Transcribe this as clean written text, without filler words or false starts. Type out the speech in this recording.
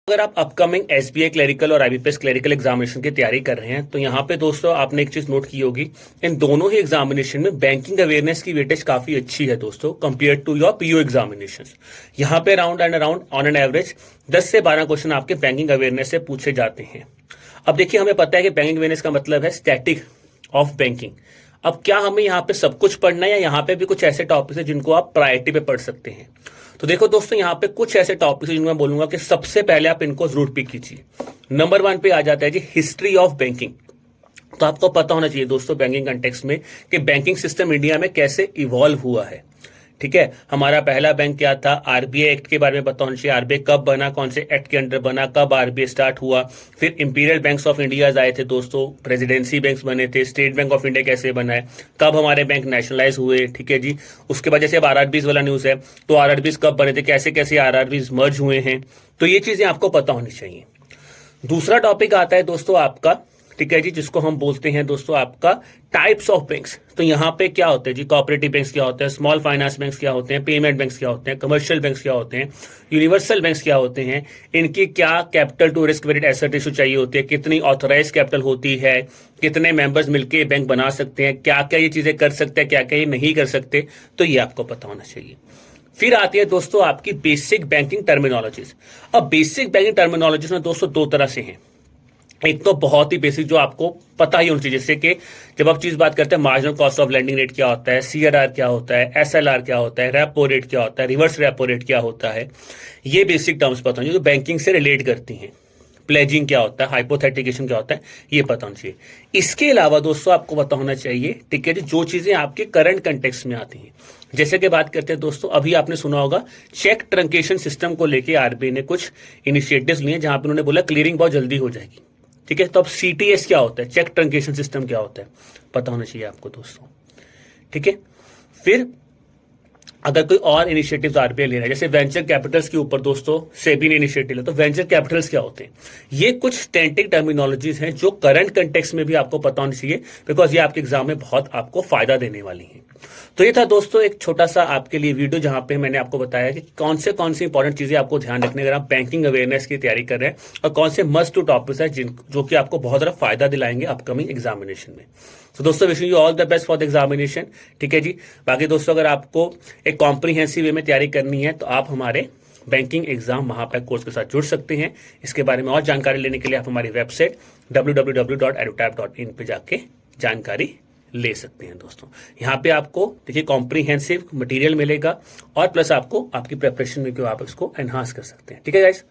अगर आप upcoming SBI clerical और आईबीपीएस क्लरिकल एग्जामिनेशन की तैयारी कर रहे हैं तो यहाँ पे दोस्तों आपने एक चीज नोट की होगी, इन दोनों ही एग्जामिनेशन में बैंकिंग अवेयरनेस की वेटेज काफी अच्छी है दोस्तों compare to your PO examination. यहाँ पे round and around on an average 10 से 12 क्वेश्चन आपके बैंकिंग अवेयरनेस से पूछे जाते हैं। अब देखिए, हमें पता है कि बैंकिंग अवेयरनेस का मतलब है स्टैटिक ऑफ बैंकिंग। अब क्या हमें यहाँ पे सब कुछ पढ़ना है या यहाँ पे भी कुछ ऐसे टॉपिक्स है जिनको आप प्रायोरिटी पे पढ़ सकते हैं? तो देखो दोस्तों, यहाँ पे कुछ ऐसे टॉपिक्स हैं जिनको मैं बोलूंगा कि सबसे पहले आप इनको जरूर पिक कीजिए। नंबर 1 पे आ जाता है जी हिस्ट्री ऑफ बैंकिंग। तो आपको पता होना चाहिए दोस्तों बैंकिंग कंटेक्स्ट में कि बैंकिंग सिस्टम इंडिया में कैसे इवॉल्व हुआ है। ठीक है, हमारा पहला बैंक क्या था, आरबीआई एक्ट के बारे में पता होना चाहिए। आरबीआई कब बना, कौन से एक्ट के अंडर बना, कब आरबीआई स्टार्ट हुआ। फिर इंपीरियल बैंक्स ऑफ इंडिया आए थे दोस्तों, प्रेसिडेंसी बैंक्स बने थे, स्टेट बैंक ऑफ इंडिया कैसे बना है, कब हमारे बैंक नेशनलाइज हुए। ठीक है जी, उसके बाद जैसे अब आरआरबीज वाला न्यूज है तो आरआरबीज कब बने थे, कैसे कैसे आरआरबीज मर्ज हुए हैं। तो ये चीजें आपको पता होनी चाहिए। दूसरा टॉपिक आता है दोस्तों आपका, ठीक है जी, जिसको हम बोलते हैं दोस्तों आपका टाइप्स ऑफ बैंक्स। तो यहाँ पे क्या होते हैं जी, कोऑपरेटिव बैंक्स क्या होते हैं, स्मॉल फाइनेंस बैंक्स क्या होते हैं, पेमेंट बैंक्स क्या होते हैं, कमर्शियल बैंक्स क्या होते हैं, यूनिवर्सल बैंक्स क्या होते हैं, इनकी क्या capital to risk weighted asset ratio चाहिए होती है, कितनी ऑथराइज कैपिटल होती है, कितने मेंबर्स मिलकर बैंक बना सकते हैं, क्या क्या ये चीजें कर सकते हैं, क्या क्या ये नहीं कर सकते। तो ये आपको पता होना चाहिए। फिर आती है दोस्तों आपकी बेसिक बैंकिंग टर्मिनोलॉजीज। अब बेसिक बैंकिंग टर्मिनोलॉजीज में दोस्तों दो तरह से हैं। एक तो बहुत ही बेसिक जो आपको पता ही होनी चाहिए, जैसे कि जब आप चीज बात करते हैं marginal cost of lending rate क्या होता है, सीआरआर क्या होता है, एसएलआर क्या होता है, रेपो रेट क्या होता है, रिवर्स रेपो रेट क्या होता है, ये बेसिक टर्म्स पता होनी चाहिए जो बैंकिंग से रिलेट करती हैं। प्लेजिंग क्या होता है, हाइपोथेटिकेशन क्या होता है, ये पता होना चाहिए। इसके अलावा दोस्तों आपको पता होना चाहिए, ठीक है जी, जो चीजें आपके करंट कंटेक्स्ट में आती हैं। जैसे कि बात करते हैं दोस्तों, अभी आपने सुना होगा चेक ट्रंकेशन सिस्टम को लेके आरबीआई ने कुछ इनिशिएटिव्स लिए जहां पर उन्होंने बोला क्लियरिंग बहुत जल्दी हो जाएगी। ठीक है, तो अब सीटीएस क्या होता है, चेक ट्रंकेशन सिस्टम क्या होता है, पता होना चाहिए आपको दोस्तों। ठीक है, फिर अगर कोई और इनिशिएटिव्स आरबीआई ले रहा है, जैसे वेंचर कैपिटल्स के ऊपर दोस्तों सेबी ने इनिशिएटिव लिया, तो वेंचर कैपिटल्स क्या होते हैं, ये कुछ स्टैंटिक टर्मिनोलॉजीज हैं जो करंट कंटेक्स्ट में भी आपको पता होना चाहिए, बिकॉज ये आपके एग्जाम में बहुत आपको फायदा देने वाली है। तो ये था दोस्तों एक छोटा सा आपके लिए वीडियो जहां पे मैंने आपको बताया कि कौन सी इंपॉर्टेंट चीजें आपको ध्यान रखने अगर आप बैंकिंग अवेयरनेस की तैयारी कर रहे हैं, और कौन से मस्ट टू टॉपिक्स है जो कि आपको बहुत ज्यादा फायदा दिलाएंगे अपकमिंग एग्जामिनेशन में। तो दोस्तों wishing you all the best for the examination. ठीक है जी, बाकी दोस्तों अगर आपको एक कॉम्प्रिहेंसिव वे में तैयारी करनी है तो आप हमारे बैंकिंग एग्जाम महापैक कोर्स के साथ जुड़ सकते हैं। इसके बारे में और जानकारी लेने के लिए आप हमारी वेबसाइट www.edutap.in पे जाके जानकारी ले सकते हैं दोस्तों। यहाँ पे आपको देखिए कॉम्प्रिहेंसिव मटेरियल मिलेगा और प्लस आपको आपकी प्रिपरेशन में आप इसको एनहांस कर सकते हैं। ठीक है गाइस।